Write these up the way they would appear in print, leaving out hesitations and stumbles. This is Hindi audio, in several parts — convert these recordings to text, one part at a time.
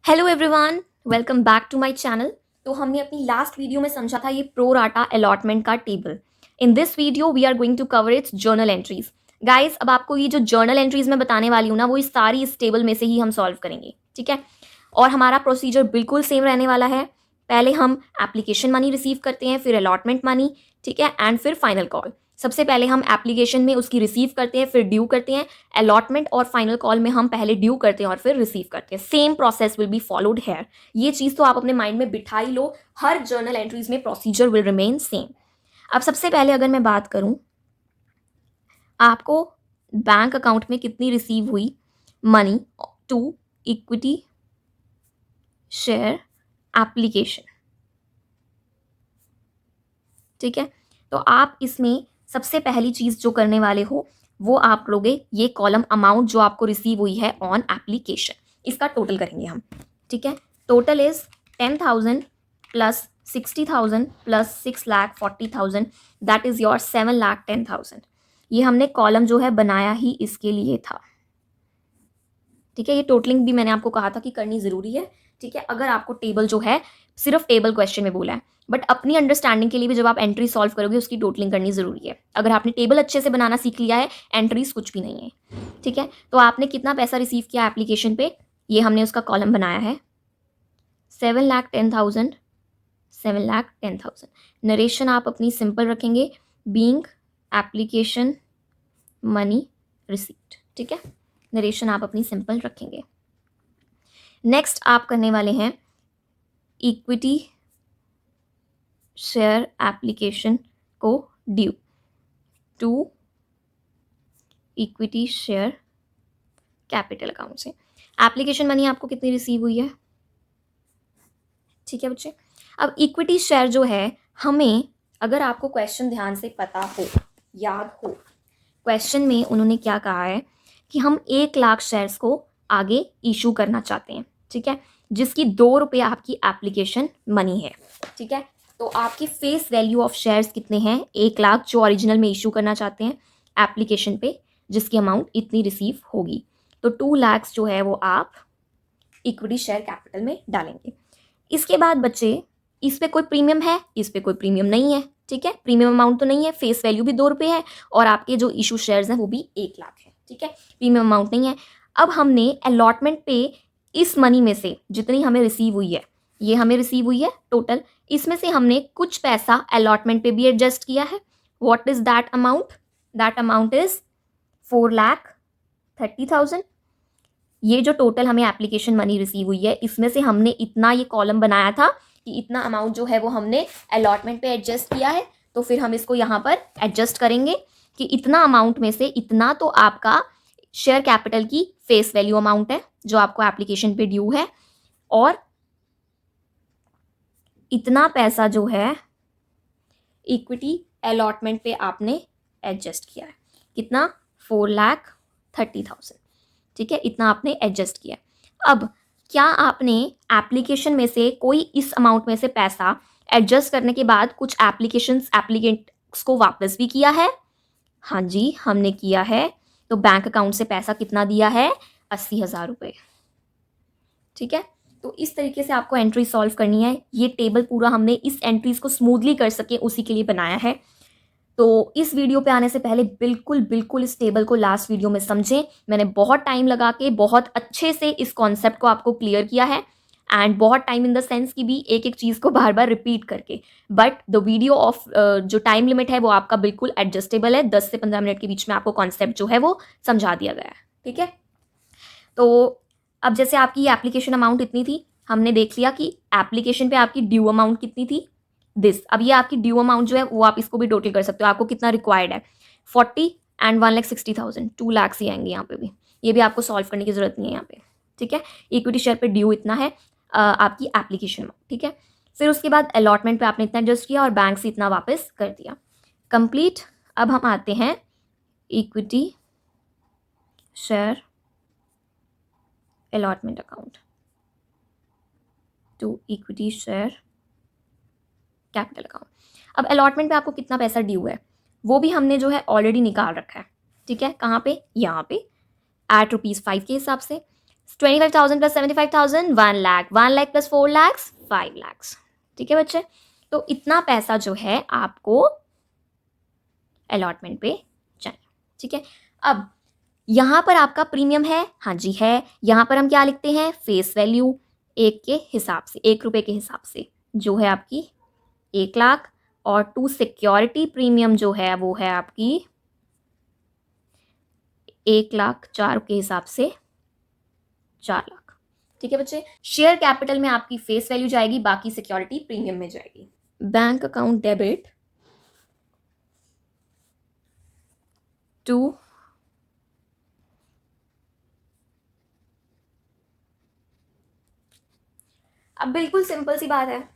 Hello everyone, welcome back to my channel. तो हमने अपनी लास्ट वीडियो में समझा था ये प्रो राटा अलॉटमेंट का table. In this video we are going to cover its journal entries. Guys, अब आपको ये जो जर्नल एंट्रीज मैं बताने वाली हूँ ना, वो इस सारी इस टेबल में से ही हम सॉल्व करेंगे, ठीक है। और हमारा प्रोसीजर बिल्कुल सेम रहने वाला है। पहले हम एप्लीकेशन मनी रिसीव करते हैं, फिर अलॉटमेंट मनी, ठीक है, एंड फिर फाइनल कॉल। सबसे पहले हम एप्लीकेशन में उसकी रिसीव करते हैं, फिर ड्यू करते हैं। अलॉटमेंट और फाइनल कॉल में हम पहले ड्यू करते हैं और फिर रिसीव करते हैं। Same process will be followed here. ये चीज़ तो आप अपने माइंड में बिठा ही लो, हर जर्नल एंट्रीज में प्रोसीजर विल रिमेन सेम। अब सबसे पहले अगर मैं बात करूं, आपको बैंक अकाउंट में कितनी रिसीव हुई money to equity share application, ठीक है। तो आप इसमें सबसे पहली चीज़ जो करने वाले हो वो आप लोगे ये कॉलम अमाउंट जो आपको रिसीव हुई है ऑन एप्लीकेशन, इसका टोटल करेंगे हम, ठीक है। Total is 10,000 plus 60,000 plus 6,40,000, that is your 7,10,000। ये हमने कॉलम जो है बनाया ही इसके लिए था, ठीक है। ये टोटलिंग भी मैंने आपको कहा था कि करनी ज़रूरी है, ठीक है। अगर आपको टेबल जो है सिर्फ टेबल क्वेश्चन में बोला है, बट अपनी अंडरस्टैंडिंग के लिए भी जब आप एंट्री सॉल्व करोगे उसकी टोटलिंग करनी ज़रूरी है। अगर आपने टेबल अच्छे से बनाना सीख लिया है, एंट्रीज कुछ भी नहीं है, ठीक है। तो आपने कितना पैसा रिसीव किया एप्लीकेशन पे, ये हमने उसका कॉलम बनाया है 7,10,000, 7,10,000। नरेशन आप अपनी सिंपल रखेंगे, बीइंग एप्लीकेशन मनी रिसीव्ड, ठीक है। नरेशन आप अपनी सिंपल रखेंगे। नेक्स्ट आप करने वाले हैं इक्विटी शेयर एप्लीकेशन को due to equity share capital account से। एप्लीकेशन मनी आपको कितनी रिसीव हुई है, ठीक है बच्चे। अब इक्विटी शेयर जो है, हमें अगर आपको क्वेश्चन ध्यान से पता हो, याद हो, क्वेश्चन में उन्होंने क्या कहा है कि हम 1,00,000 शेयर्स को आगे इशू करना चाहते हैं, ठीक है, जिसकी 2 रुपये आपकी एप्लीकेशन मनी है, ठीक है। तो आपकी फेस वैल्यू ऑफ शेयर्स कितने हैं, 1,00,000 जो ओरिजिनल में इशू करना चाहते हैं एप्लीकेशन पे, जिसकी अमाउंट इतनी रिसीव होगी। तो 2,00,000 जो है वो आप इक्विटी शेयर कैपिटल में डालेंगे। इसके बाद बच्चे, इस पे कोई प्रीमियम है, इस पे कोई प्रीमियम नहीं है, ठीक है। प्रीमियम अमाउंट तो नहीं है, फेस वैल्यू भी 2 रुपये है और आपके जो इशू शेयर्स हैं वो भी 1,00,000 है, ठीक है। प्रीमियम अमाउंट नहीं है। अब हमने अलॉटमेंट पे इस मनी में से जितनी हमें रिसीव हुई है, ये हमें रिसीव हुई है टोटल, इसमें से हमने कुछ पैसा अलॉटमेंट पे भी एडजस्ट किया है। What is that amount? That amount is 4,30,000। ये जो टोटल हमें एप्लीकेशन मनी रिसीव हुई है, इसमें से हमने इतना, ये कॉलम बनाया था कि इतना अमाउंट जो है वो हमने अलॉटमेंट पे एडजस्ट किया है। तो फिर हम इसको यहाँ पर एडजस्ट करेंगे कि इतना अमाउंट में से इतना तो आपका शेयर कैपिटल की फेस वैल्यू अमाउंट है जो आपको एप्लीकेशन पे ड्यू है, और इतना पैसा जो है इक्विटी अलॉटमेंट पे आपने एडजस्ट किया है। कितना? 4,30,000, ठीक है। इतना आपने एडजस्ट किया। अब क्या आपने एप्लीकेशन में से कोई इस अमाउंट में से पैसा एडजस्ट करने के बाद कुछ एप्लीकेंट्स को वापस भी किया है? हाँ जी, हमने किया है। तो बैंक अकाउंट से पैसा कितना दिया है? 80,000 रुपये, ठीक है। तो इस तरीके से आपको एंट्री सॉल्व करनी है। ये टेबल पूरा हमने इस एंट्रीज को स्मूथली कर सके उसी के लिए बनाया है। तो इस वीडियो पे आने से पहले बिल्कुल बिल्कुल इस टेबल को लास्ट वीडियो में समझें। मैंने बहुत टाइम लगा के बहुत अच्छे से इस कॉन्सेप्ट को आपको क्लियर किया है, एंड बहुत टाइम इन द सेंस की भी एक एक चीज़ को बार बार रिपीट करके। बट द वीडियो ऑफ जो टाइम लिमिट है वो आपका बिल्कुल एडजस्टेबल है। 10 से 15 मिनट के बीच में आपको कॉन्सेप्ट जो है वो समझा दिया गया है, ठीक है। तो अब जैसे आपकी ये एप्लीकेशन अमाउंट इतनी थी, हमने देख लिया कि एप्लीकेशन पे आपकी ड्यू अमाउंट कितनी थी, दिस। अब ये आपकी ड्यू अमाउंट जो है वो आप इसको भी टोटल कर सकते हो, आपको कितना रिक्वायर्ड है, 40 एंड 1,60,000, 2,00,000 ही आएंगे यहाँ पे भी। ये भी आपको सॉल्व करने की जरूरत नहीं है यहाँ पे, ठीक है। इक्विटी शेयर पे ड्यू इतना है आपकी एप्लीकेशन अमाउंट, ठीक है। फिर उसके बाद अलॉटमेंट पे आपने इतना एडजस्ट किया और बैंक से इतना वापस कर दिया, कंप्लीट। अब हम आते हैं equity share allotment account to equity share capital account. अब अलॉटमेंट पे आपको कितना पैसा ड्यू है वो भी हमने जो है ऑलरेडी निकाल रखा है, ठीक है। कहाँ पे? यहाँ पे एट ₹5 के हिसाब से 25,000 प्लस 75,000 1 लाख, 1 लाख प्लस 4 लाख 5 लाख। ठीक है बच्चे, तो इतना पैसा जो है आपको अलॉटमेंट पे चाहिए। ठीक है, अब यहाँ पर आपका प्रीमियम है, हाँ जी है। यहाँ पर हम क्या लिखते हैं, फेस वैल्यू एक के हिसाब से, 1 रुपये के हिसाब से जो है आपकी 1 लाख, और टू सिक्योरिटी प्रीमियम जो है वो है आपकी 1 लाख 4 के हिसाब से 4 लाख। ठीक है बच्चे, शेयर कैपिटल में आपकी फेस वैल्यू जाएगी, बाकी सिक्योरिटी प्रीमियम में जाएगी। बैंक अकाउंट डेबिट टू अब बिल्कुल सिंपल सी बात है,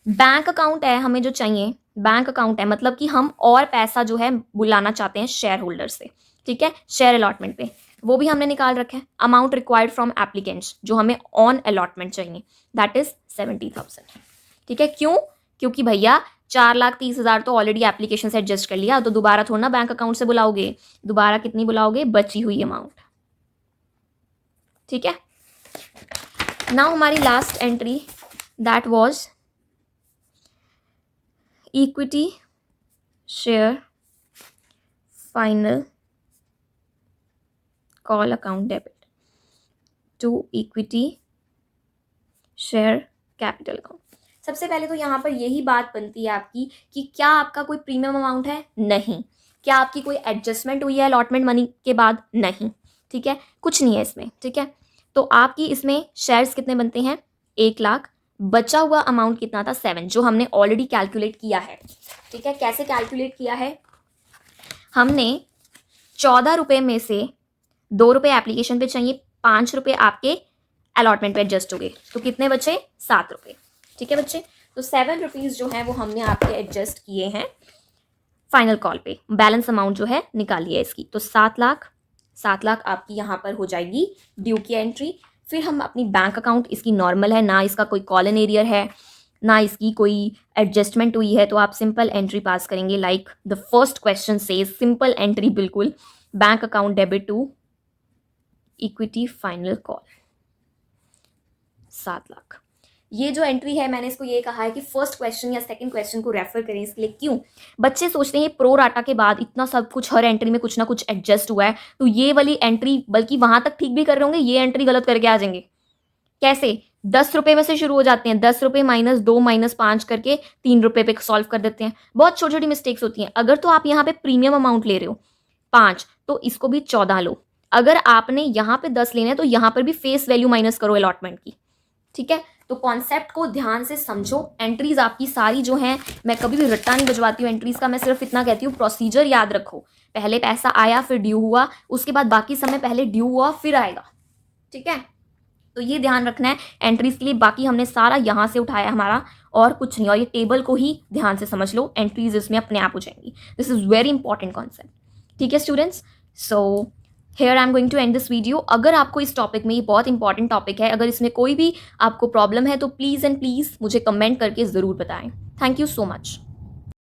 बैंक अकाउंट है हमें जो चाहिए, बैंक अकाउंट है मतलब कि हम और पैसा जो है बुलाना चाहते हैं शेयर होल्डर से। ठीक है, शेयर अलॉटमेंट पे वो भी हमने निकाल रखा है। अमाउंट रिक्वायर्ड फ्रॉम एप्लीकेंट्स जो हमें ऑन अलॉटमेंट चाहिए, दैट इज 70,000। ठीक है, क्यों? क्योंकि भैया 4,30,000 तो ऑलरेडी एप्लीकेशन से एडजस्ट कर लिया, तो दोबारा थोड़ा ना बैंक अकाउंट से बुलाओगे, दोबारा कितनी बुलाओगे, बची हुई अमाउंट। ठीक है, नाउ हमारी last entry that was equity share final call account debit to equity share capital account. सबसे पहले तो यहाँ पर यही बात बनती है आपकी कि क्या आपका कोई प्रीमियम अमाउंट है? नहीं। क्या आपकी कोई एडजस्टमेंट हुई है अलॉटमेंट मनी के बाद? नहीं। ठीक है, कुछ नहीं है इसमें। ठीक है, तो आपकी इसमें शेयर्स कितने बनते हैं? 1 लाख। बचा हुआ अमाउंट कितना था? 7, जो हमने ऑलरेडी कैलकुलेट किया है। ठीक है, कैसे कैलकुलेट किया है? हमने 14 रुपये में से 2 रुपये एप्लीकेशन पे चाहिए, 5 रुपये आपके अलॉटमेंट पे एडजस्ट हो गए, तो कितने बचे? 7 रुपये। ठीक है बच्चे, तो 7 रुपीज़ जो है वो हमने आपके एडजस्ट किए हैं फाइनल कॉल पे। बैलेंस अमाउंट जो है निकालिए इसकी, तो 7 लाख। 7 लाख आपकी यहाँ पर हो जाएगी ड्यू की एंट्री। फिर हम अपनी बैंक अकाउंट, इसकी नॉर्मल है ना, इसका कोई कॉलन एरियर है ना, इसकी कोई एडजस्टमेंट हुई है, तो आप सिंपल एंट्री पास करेंगे लाइक द फर्स्ट क्वेश्चन से। सिंपल एंट्री बिल्कुल, bank account debit to equity final call 7 lakh. ये जो एंट्री है, मैंने इसको ये कहा है कि फर्स्ट क्वेश्चन या सेकंड क्वेश्चन को रेफर करें। इसके लिए क्यों? बच्चे सोचते हैं प्रो राटा के बाद इतना सब कुछ, हर एंट्री में कुछ ना कुछ एडजस्ट हुआ है, तो ये वाली एंट्री, बल्कि वहां तक ठीक भी कर रहे होंगे, ये एंट्री गलत करके आ जाएंगे। कैसे? 10 रुपये में से शुरू हो जाते हैं, 10 रुपये -2 -5 करके 3 रुपये पे सॉल्व कर देते हैं। बहुत छोटी छोटी मिस्टेक्स होती हैं। अगर तो आप यहाँ पे प्रीमियम अमाउंट ले रहे हो 5, तो इसको भी 14 लो। अगर आपने यहाँ पे 10 लेने हैं, तो यहाँ पर भी फेस वैल्यू माइनस करो अलॉटमेंट की। ठीक है, तो कॉन्सेप्ट को ध्यान से समझो। एंट्रीज आपकी सारी जो हैं, मैं कभी भी रट्टा नहीं बजवाती हूँ एंट्रीज का, मैं सिर्फ इतना कहती हूँ प्रोसीजर याद रखो। पहले पैसा आया, फिर ड्यू हुआ, उसके बाद बाकी समय पहले ड्यू हुआ फिर आएगा। ठीक है, तो ये ध्यान रखना है एंट्रीज के लिए। बाकी हमने सारा यहाँ से उठाया हमारा, और कुछ नहीं। और ये टेबल को ही ध्यान से समझ लो, एंट्रीज इसमें अपने आप हो जाएंगी। This is very important concept. ठीक है students, so here I am going to end this video. अगर आपको इस टॉपिक में, ये बहुत इंपॉर्टेंट टॉपिक है, अगर इसमें कोई भी आपको प्रॉब्लम है तो प्लीज़ एंड प्लीज़ मुझे कमेंट करके ज़रूर बताएं। Thank you so much.